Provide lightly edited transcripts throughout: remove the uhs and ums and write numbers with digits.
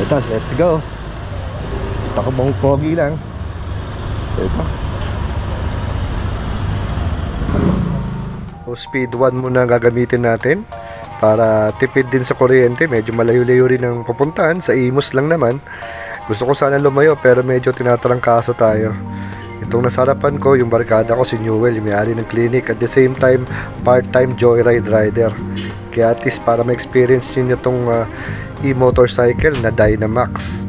Ito, let's go. Takbong pogi lang. So ito. So, speed 1 muna gagamitin natin para tipid din sa kuryente. Medyo malayo-layo rin ang pupuntahan. Sa Imus lang naman. Gusto ko sana lumayo pero medyo tinatarangkaso tayo. Itong nasarapan ko, yung barkada ko si Newell, yung may-ari ng clinic. At the same time, part-time joyride rider. Kaya at least para ma-experience nyo itong e-motorcycle na Dynamax.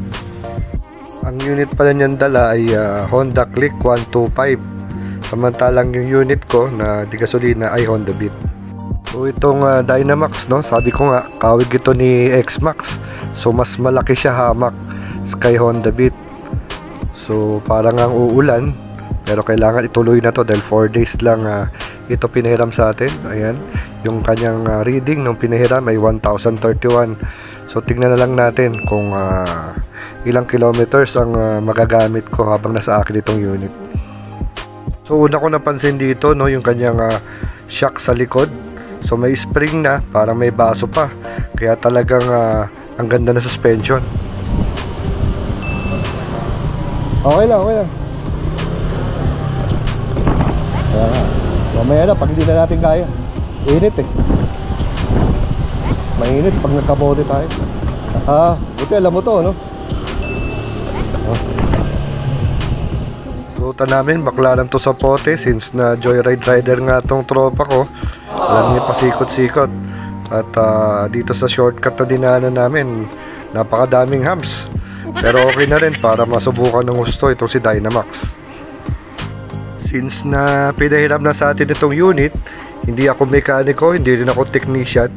Ang unit pala niyan dala ay Honda Click 125. Samantalang yung unit ko na di gasolina ay Honda Beat. So itong Dynamax, no, sabi ko nga, kawig ito ni X-Max. So mas malaki siya hamak kay Honda Beat. So parang ang uulan, pero kailangan ituloy na to dahil 4 days lang ito pinahiram sa atin. Ayan, yung kanyang reading nung pinahiram ay 1,031. So tingnan na lang natin kung ilang kilometers ang magagamit ko habang nasa akin itong unit. So una ko napansin dito, no, yung kanyang shock sa likod. So may spring na, parang may baso pa. Kaya talagang ang ganda na suspension. Okay lang, okay lang. Kaya nga, mamaya na pag hindi na natin kaya. Init eh. Mainit pag nagkabote tayo. Buti alam mo to, no? Ruta namin, baklaran to sa Pote. Since na joyride rider nga tong tropa ko, alam niya pasikot-sikot. At dito sa shortcut na dinaanan namin, napakadaming humps. Pero okay na rin para masubukan ng gusto itong si Dynamax. Since na pinahiram na sa atin itong unit, hindi ako mekaniko, hindi rin ako technician.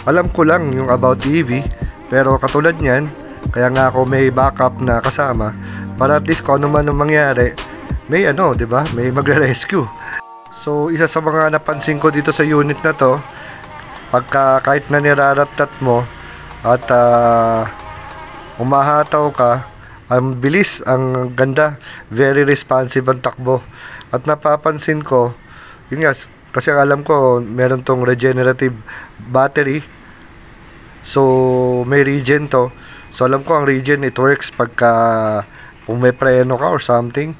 Alam ko lang yung about EV, pero katulad niyan, kaya nga ako may backup na kasama para at least kung ano man ang mangyari, may ano, 'di ba? May magre-rescue. So, isa sa mga napansin ko dito sa unit na 'to, pagka kahit na niraratat mo at umahataw ka, ang bilis, ang ganda, very responsive ang takbo. At napapansin ko, yun nga, kasi alam ko meron tong regenerative battery. So, may regen to. So, alam ko ang regen, it works pagka kung may preno ka or something.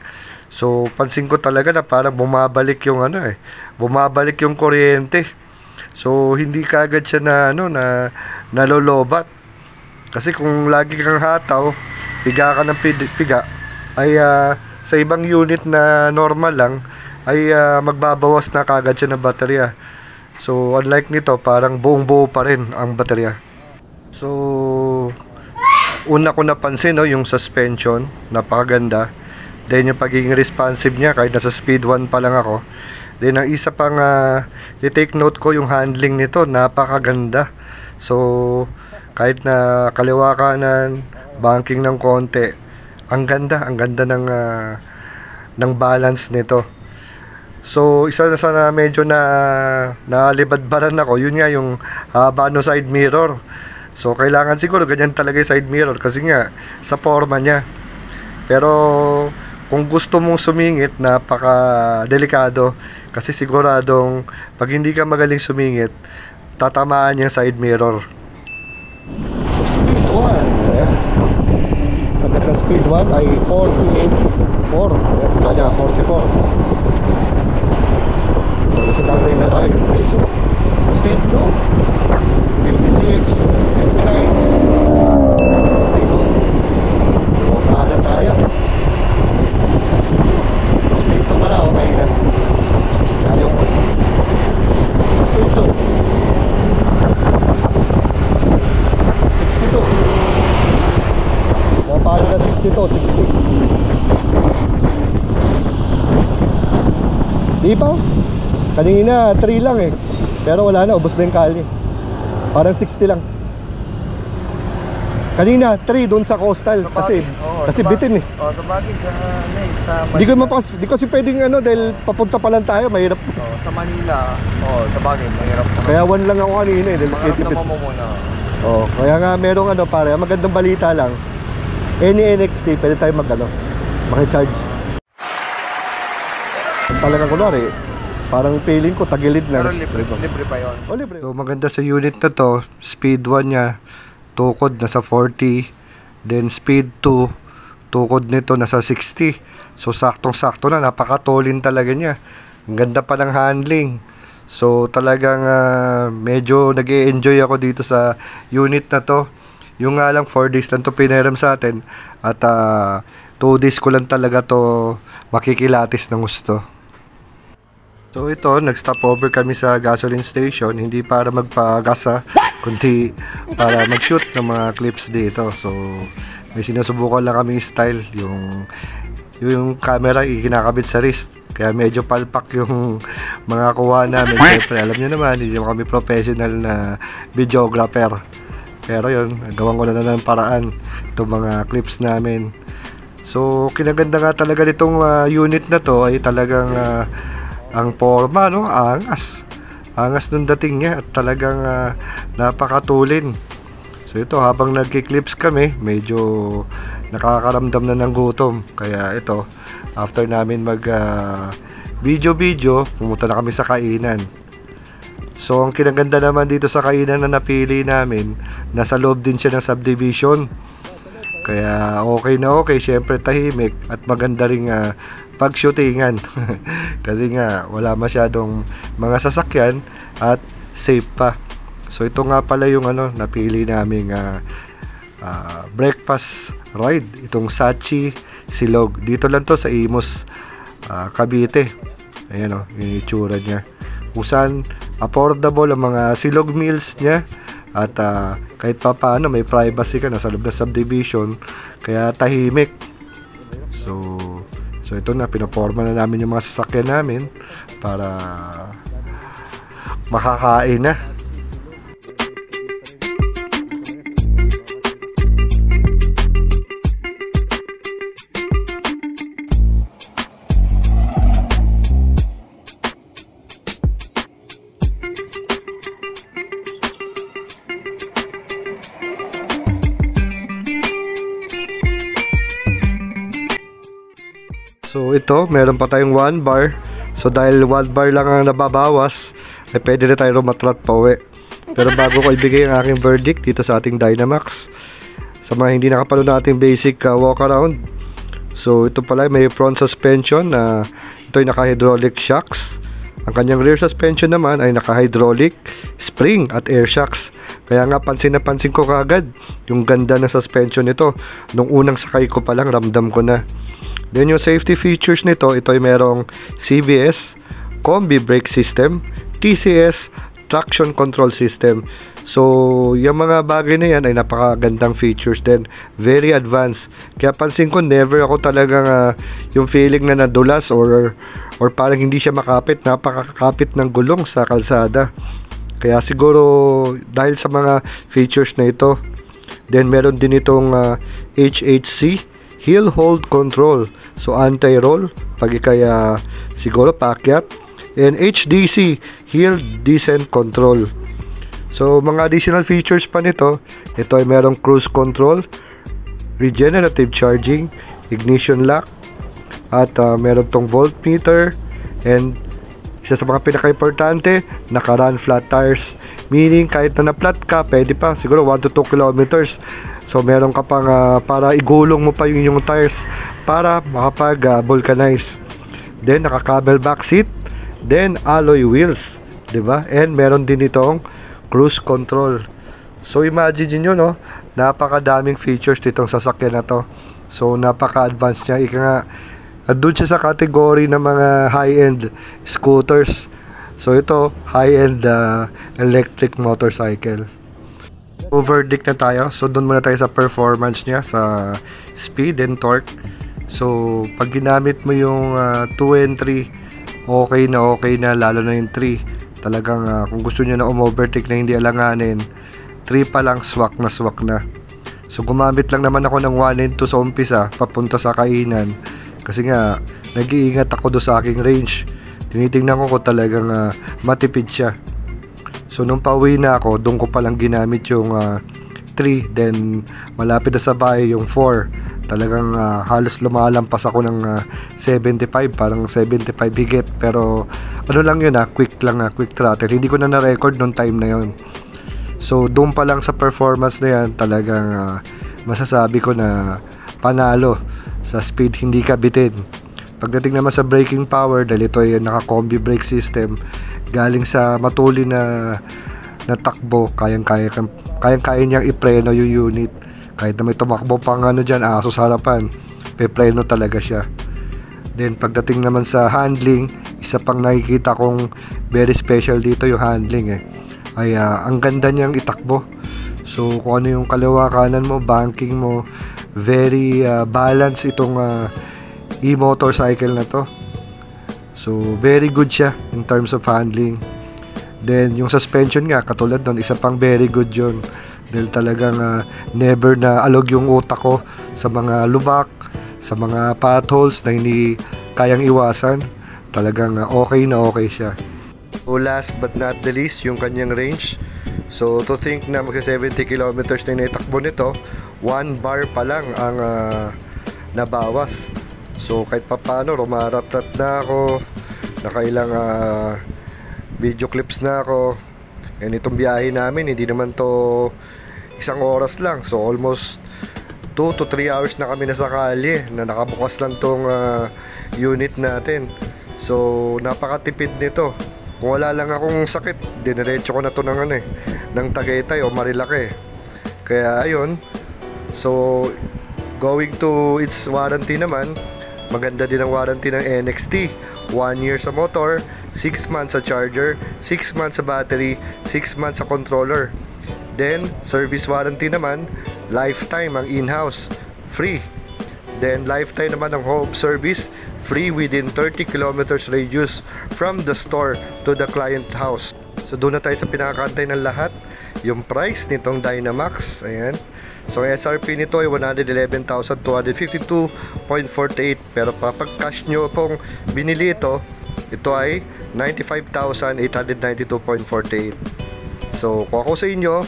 So, pansin ko talaga na parang bumabalik yung bumabalik yung kuryente. So, hindi kaagad siya na na nalolobat. Kasi kung lagi kang hataw, piga ka ng piga, ay sa ibang unit na normal lang, ay magbabawas na kaagad siya ng baterya. So, unlike nito, parang buong-buo pa rin ang baterya. So, una ko napansin, no, yung suspension, napakaganda. Then yung pagiging responsive niya, kahit nasa speed 1 pa lang ako. Then ang isa pang i-take note ko, yung handling nito, napakaganda. So, kahit na kaliwa kanan, banking ng konti, ang ganda ng balance nito. So, isa na sana medyo nalibadbaran ako, yun nga yung haba no side mirror. So, kailangan siguro ganyan talaga yung side mirror kasi nga sa forma niya. Pero kung gusto mong sumingit, napaka-delikado kasi siguradong pag hindi ka magaling sumingit, tatamaan yung side mirror. Speed 1, ayan. Sagat na speed 1 ay 48.4. Ayan, kita niya, 44. So, kasi tatay na tayo. So, speed 2, 56, 59. Speed 2. So, kahala tayo. Speed 2 pala, okay na. Kaya ko. Speed 2. 62. Paano na 62, 60. Di ba? Kanina 3 lang eh. Pero wala na, ubos na yung kali. Parang 60 lang. Kanina 3 doon sa coastal kasi bitin eh. Oh, sa bagay sa Di ko kasi pwedeng dahil papunta pa lang tayo, mahirap. Sa Manila. Sa bagay mahirap. Kaya 1 lang ako kanina eh, dahil kitipid. Kaya nga merong pare, magandang balita lang. Any NXT, pwede tayo maki-charge. Talagang kunwari, parang feeling ko tagilid na. Pero libre pa yun. Libre. So maganda sa unit na to, speed 1 niya, tukod na sa 40. Then speed 2, tukod nito nasa 60. So saktong-sakto na, napakatolin talaga niya. Ang ganda pa ng handling. So talagang medyo nag-e-enjoy ako dito sa unit na to. Yung nga lang 4 days lang to pinahiram sa atin at 2 days ko lang talaga to makikilatis ng gusto. So ito, nag-stop over kami sa gasoline station, hindi para magpagasa, kundi para mag-shoot ng mga clips dito. So may sinusubukan lang kami style, yung camera ikinakabit sa wrist, kaya medyo palpak yung mga kuha namin. Siyempre alam nyo naman, hindi kami professional na videographer, pero yun, gawan ko na ng paraan itong mga clips namin. So kinaganda nga talaga nitong unit na to ay talagang ang forma, no? Angas nung dating niya at talagang napakatulin. So ito, habang nagki-clips kami, medyo nakakaramdam na ng gutom. Kaya ito, after namin mag video, pumunta na kami sa kainan. So ang kinaganda naman dito sa kainan na napili namin, nasa loob din siya ng subdivision. Kaya okay na okay, syempre tahimik at maganda ring pag-shootingan. Kasi nga wala masyadong mga sasakyan at safe pa. So ito nga pala yung napili naming breakfast ride, itong Sachi Silog. Dito lang to sa Imus, Cavite. Ayan yung itsura niya. Kung saan affordable ang mga silog meals niya. At kahit pa paano may privacy ka, nasa loob ng subdivision, kaya tahimik. So ito na, pinaporma na namin yung mga sasakyan namin para makakain na. So ito, meron pa tayong 1 bar. So dahil 1 bar lang ang nababawas, ay pwede na tayo matrat pa uwi. Pero bago ko ibigay ang aking verdict dito sa ating Dynamax, sa mga hindi nakapanood na ating basic walk around, so ito pala may front suspension na ito ay naka-hydraulic shocks. Ang kanyang rear suspension naman ay naka-hydraulic spring at air shocks. Kaya nga pansin na pansin ko kagad yung ganda ng suspension nito. Nung unang sakay ko pa lang, ramdam ko na. Then yung safety features nito, ito ay merong CBS, Combi brake system, TCS, traction control system. So yung mga bagay na yan ay napakagandang features din, very advanced. Kaya pansin ko, never ako talagang yung feeling na nadulas or parang hindi siya makapit. Napakakapit ng gulong sa kalsada. Kaya siguro dahil sa mga features na ito. Then meron din itong HHC, hill hold control, so anti-roll pag ikaya siguro paakyat, and HDC, hill descent control. So mga additional features pa nito, ito ay merong cruise control, regenerative charging, ignition lock, at meron tong voltmeter, and isa sa mga pinaka-importante, naka-run flat tires, meaning kahit na na-flat ka, pwede pa siguro 1 to 2 kilometers. So meron ka pang para igulong mo pa yung tires para makapag-vulcanize. Then naka-camelback seat, then alloy wheels, 'di ba? And meron din itong cruise control. So imagine niyo, no, napakadaming features nitong sasakyan na to. So napaka-advanced niya. Ika nga, doon siya sa category ng mga high-end scooters. So ito, high-end electric motorcycle. So verdict na tayo. So doon muna tayo sa performance niya, sa speed and torque. So pag ginamit mo yung 2 and 3, okay na, lalo na yung 3. Talagang kung gusto niyo na overtake na hindi alanganin, 3 pa lang swak na. So gumamit lang naman ako ng 1 and 2 sa umpisa, papunta sa kainan. Kasi nga, nag-iingat ako doon sa aking range. Tinitingnan ko talagang matipid siya. So nung pauwi na ako, doon ko palang ginamit yung 3, then malapit na sa bahay yung 4. Talagang halos lumalampas ako ng 75, parang 75 higit. Pero ano lang yun, quick throttle. Hindi ko na na-record nung time na yun. So doon pa lang sa performance na yan, talagang masasabi ko na panalo sa speed, hindi ka bitin. Pagdating naman sa braking power, dahil ito ay naka-combi brake system, galing sa matulin na takbo, kayang-kaya niyang ipreno yung unit. Kahit na may tumakbo pang dyan, aso sa harapan, pepreno talaga siya. Then pagdating naman sa handling, isa pang nakikita kong very special dito yung handling ay ang ganda niyang itakbo. So kung ano yung kaliwa kanan mo, banking mo, very balanced itong e-motorcycle na to. So very good siya in terms of handling. Then yung suspension nga, katulad nun, isa pang very good yun. Dahil talagang never na alog yung utak ko sa mga lubak, sa mga potholes na hindi kayang iwasan. Talagang okay na okay siya. So last but not the least, yung kanyang range. So to think na magsa 70 kilometers na inatakbo nito, 1 bar pa lang ang nabawas. So kahit papano, rumaratat na ako, nakailang video clips na ako. And itong biyahe namin, hindi naman to isang oras lang. So almost 2 to 3 hours na kami nasa kalye na nakabukas lang tong unit natin. So napakatipid nito. Kung wala lang akong sakit, diniretso ko na to ng Tagaytay o Marilake. Kaya ayun. So going to its warranty naman, maganda din ang warranty ng NXT. 1 year sa motor, 6 months sa charger, 6 months sa battery, 6 months sa controller. Then, service warranty naman, lifetime ang in-house, free. Then, lifetime naman ang home service, free within 30 kilometers radius from the store to the client house. So, doon na tayo sa pinakakantay ng lahat, yung price nitong Dynamax. Ayan. So SRP nito ay 111,252.48, pero kapag cash nyo pong binili ito ay 95,892.48. So kung ako sa inyo,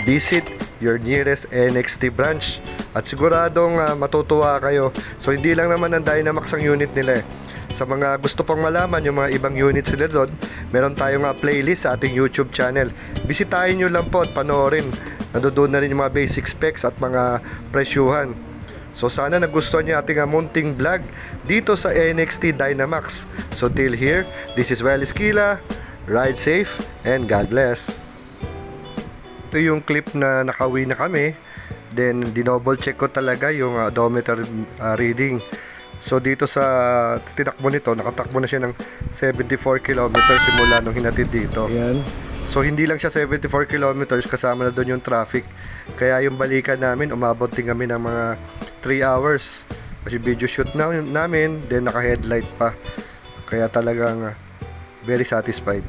visit your nearest NXT branch at siguradong matutuwa kayo. So hindi lang naman ang Dynamax ang unit nila Sa mga gusto pang malaman yung mga ibang units nila doon, meron tayong playlist sa ating YouTube channel. Bisitahin nyo lang po at panoorin. Nandoon na rin yung mga basic specs at mga presyuhan. So sana nagustuhan niyo ating munting vlog dito sa NXT Dynamax. So till here, this is Well Esquila. Ride safe and God bless. Ito yung clip na nakauwi na kami. Then dinouble check ko talaga yung odometer reading. So dito sa tinakbo nito, nakatakbo na siya ng 74 km simula nung hinatid dito. Ayan. So hindi lang siya 74 kilometers, kasama na doon yung traffic. Kaya yung balikan namin, umabot din kami ng mga 3 hours. Kasi video shoot namin, then naka headlight pa. Kaya talagang very satisfied.